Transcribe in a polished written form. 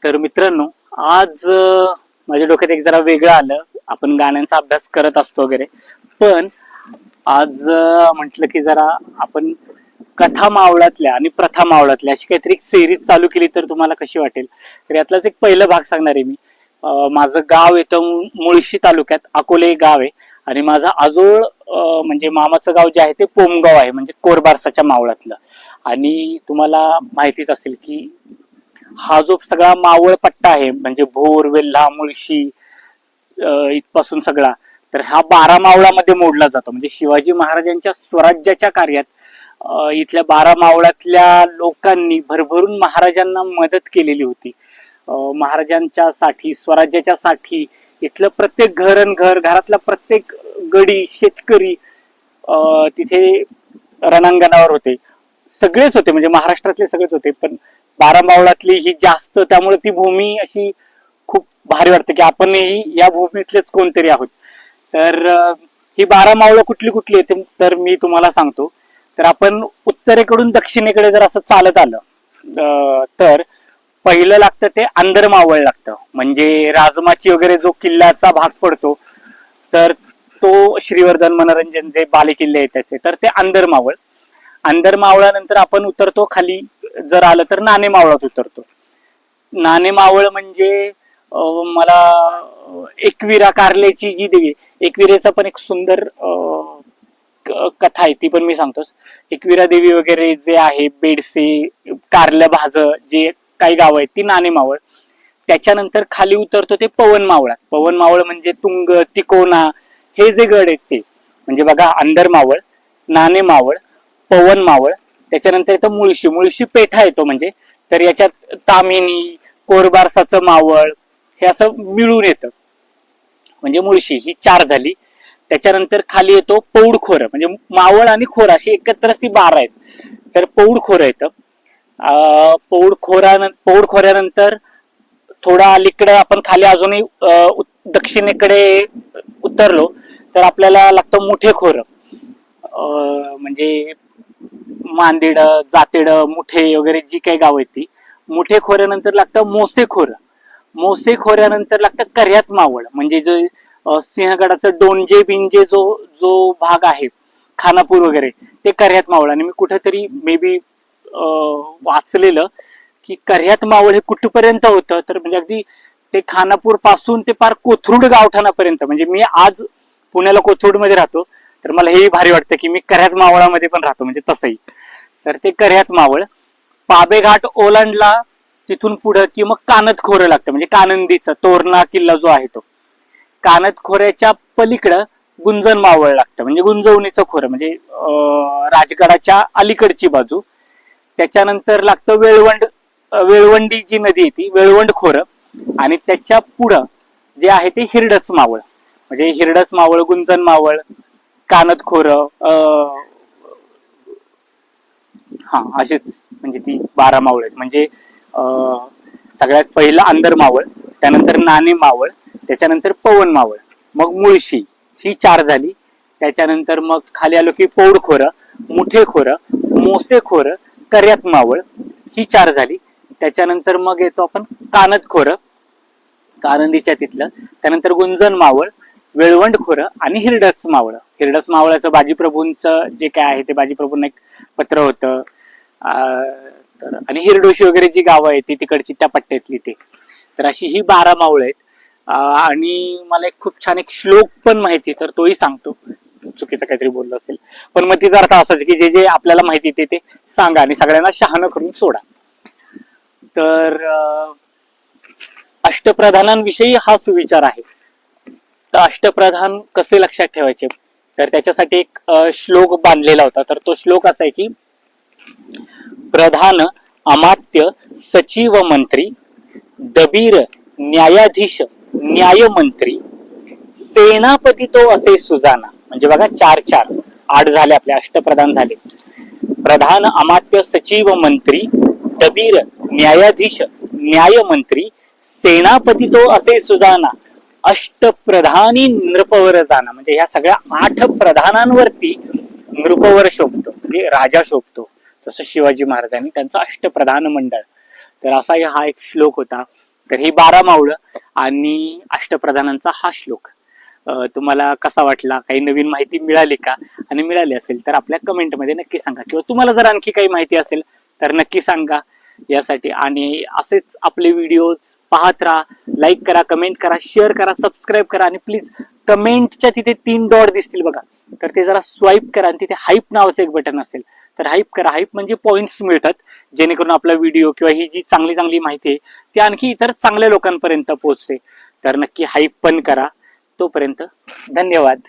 तर मित्रांनो, आज माझ्या डोक्यात एक जरा वेगळं आलं. आपण गाण्यांचा अभ्यास करत असतो वगैरे, पण आज म्हटलं की जरा आपण कथा मावळातल्या आणि प्रथा मावळातल्या अशी काहीतरी एक सिरीज चालू केली तर तुम्हाला कशी वाटेल. तर यातलाच एक पहिला भाग सांगणार आहे मी. माझं गाव येतं मुळशी तालुक्यात, अकोले गाव आहे. आणि माझा आजोळ म्हणजे मामाचं गाव जे आहे ते पोमगाव आहे, म्हणजे कोरबारसाच्या मावळातलं. आणि तुम्हाला माहितीच असेल की हा जो सगळा मावळ पट्टा आहे, म्हणजे भोर, वेल्हा, मुळशी इथपासून सगळा, तर हा 12 मावळामध्ये मोडला जातो. म्हणजे शिवाजी महाराजांच्या स्वराज्याच्या कार्यात इथल्या 12 मावळातल्या लोकांनी भरभरून महाराजांना मदत केलेली होती. महाराजांच्या साठी, स्वराज्याच्या साठी इथलं प्रत्येक घर घरातला प्रत्येक गडी, शेतकरी तिथे रणांगणावर होते. सगळेच होते, म्हणजे महाराष्ट्रातले सगळेच होते, पण 12 मावळातली ही जास्त, त्यामुळे ती भूमी अशी खूप भारी वाटते की आपणही या भूमीतलेच कोणतरी आहोत. तर ही 12 मावळं कुठली कुठली येते तर मी तुम्हाला सांगतो. तर आपण उत्तरेकडून दक्षिणेकडे जर असं चालत आलं तर पहिलं लागतं ते आंदर मावळ लागतं. म्हणजे राजमाची वगैरे जो किल्ल्याचा भाग पडतो, तर तो श्रीवर्धन, मनोरंजन जे बालेकिल्ले आहेत त्याचे, तर ते आंदर मावळ. आंदर मावळानंतर आपण उतरतो खाली, जर आलं तर नाणे मावळात उतरतो. नाणे मावळ म्हणजे मला एकविरा कारल्याची जी देवी, एकविरेचा पण एक सुंदर कथा आहे, ती पण मी सांगतोच. एकविरा देवी वगैरे जे आहे, बेडसे, कारल्या भाज, जे काही गाव आहेत ती नाणे मावळ. त्याच्यानंतर खाली उतरतो ते पवन मावळात. पवन मावळ म्हणजे तुंग, तिकोना हे जे गड आहेत ते, म्हणजे बघा, अंदर मावळ, नाणे मावळ, पवन मावळ, त्याच्यानंतर येतं मुळशी. मुळशी पेठा येतो म्हणजे, तर याच्यात तामिनी, कोरबारसाचं मावळ हे असं मिळून येतं, म्हणजे मुळशी ही 4 झाली. त्याच्यानंतर खाली येतो पौडखोर, म्हणजे मावळ आणि खोर अशी एकत्रच ती 12 आहेत. तर पौडखोर येतं. पौडखोऱ्यानंतर थोडा अलीकडे आपण खाली अजूनही दक्षिणेकडे उतरलो तर आपल्याला लागतं मोठे खोर. म्हणजे मांदेड, जातेड, मुठे वगैरे जी काही गाव आहेत ती. मुठे खोऱ्यानंतर लागतं मोसे खोर. मोसे खोऱ्यानंतर लागतं कर्यात मावळ, म्हणजे जो सिंहगडाचं डोंजे बिंजे जो जो भाग आहे, खानापूर वगैरे, ते कर्यात मावळ. आणि मी कुठेतरी मे बी वाचलेलं की कर्यात मावळ हे कुठपर्यंत होतं, तर म्हणजे अगदी ते खानापूर पासून ते पार कोथरूड गावठाणापर्यंत. म्हणजे मी आज पुण्याला कोथरूड मध्ये राहतो, तर मला हेही भारी वाटतं की मी कर्यात मावळामध्ये पण राहतो, म्हणजे तसंही. तर ते कर्यात मावळ. पाबेघाट ओलांडला तिथून पुढं की मग कानद खोरं लागतं, म्हणजे कानंदीचं तोरणा किल्ला जो आहे तो. कानद खोऱ्याच्या पलीकडं गुंजन मावळ लागतं, म्हणजे गुंजवणीचं खोरं, म्हणजे राजगडाच्या अलीकडची बाजू. त्याच्यानंतर लागतं वेळवंड, वेळवंडी जी नदी आहे ती वेळवंड खोरं. आणि त्याच्या पुढं जे आहे ते हिरडस मावळ, म्हणजे हिरडस मावळ, गुंजन मावळ, कानद खोरं, हा असेच, म्हणजे ती 12 मावळ आहेत. म्हणजे सगळ्यात पहिलं आंदर मावळ, त्यानंतर नाणे मावळ, त्याच्यानंतर पवन मावळ, मग मुळशी, ही 4 झाली. त्याच्यानंतर मग खाली आलो की पौड खोरं, मुठे खोरं, मोसे खोरं, कर्यात मावळ, ही 4 झाली. त्याच्यानंतर मग येतो आपण कानद खोरं, कारंदीच्या तिथलं. त्यानंतर गुंजन मावळ, वेळवंड खोरं आणि हिरडस मावळ. हिरडस मावळाचं बाजीप्रभूंचं जे काय आहे ते बाजीप्रभूंना एक पत्र होतं. तर आणि हिरडोशी वगैरे जी गावं आहेत ती तिकडची त्या पट्ट्यातली ते. तर अशी ही 12 मावळ आहेत. आणि मला एक खूप छान एक श्लोक पण माहिती, तर तोही सांगतो. चुकीचं काहीतरी बोललो असेल, पण मग तिचा अर्थ असाच की जे जे आपल्याला माहिती ते सांगा आणि सगळ्यांना शहाणं करून सोडा. तर अष्टप्रधानांविषयी हा सुविचार आहे. तर अष्टप्रधान कसे लक्षात ठेवायचे, तर त्याच्यासाठी एक श्लोक बांधलेला होता. तर तो श्लोक असा आहे की प्रधान, अमात्य, सचिव, मंत्री, दबीर, न्यायाधीश, न्यायमंत्री, सेनापती तो असे सुजाना. म्हणजे बघा, 4 8 झाले, आपले अष्टप्रधान झाले. प्रधान, अमात्य, सचिव, मंत्री, दबीर, न्यायाधीश, न्यायमंत्री, सेनापती तो असे सुजाना, अष्टप्रधानी नृपवर जाणा. म्हणजे ह्या सगळ्या 8 प्रधानांवरती नृपवर शोभतो, म्हणजे राजा शोभतो. तसं शिवाजी महाराजांनी त्यांचं अष्टप्रधान मंडळ. तर असा हा एक श्लोक होता. तर ही 12 मावळं आणि अष्टप्रधानांचा हा श्लोक तुम्हाला कसा वाटला, काही नवीन माहिती मिळाली का, आणि मिळाली असेल तर आपल्या कमेंटमध्ये नक्की सांगा, किंवा तुम्हाला जर आणखी काही माहिती असेल तर नक्की सांगा यासाठी. आणि असेच आपले व्हिडिओ पाहत राहा, लाईक करा, कमेंट करा, शेअर करा, सबस्क्राईब करा, आणि प्लीज कमेंटच्या तिथे 3 डॉट दिसतील बघा, तर ते जरा स्वाईप करा, आणि तिथे हाईप नावाचं एक बटन असेल तर हाईप करा. हाईप म्हणजे पॉइंट्स मिळतात, जेणेकरून आपला व्हिडिओ किंवा ही जी चांगली चांगली माहिती आहे ती आणखी इतर चांगल्या लोकांपर्यंत पोहोचते. तर नक्की हाईप पण करा. तोपर्यंत धन्यवाद.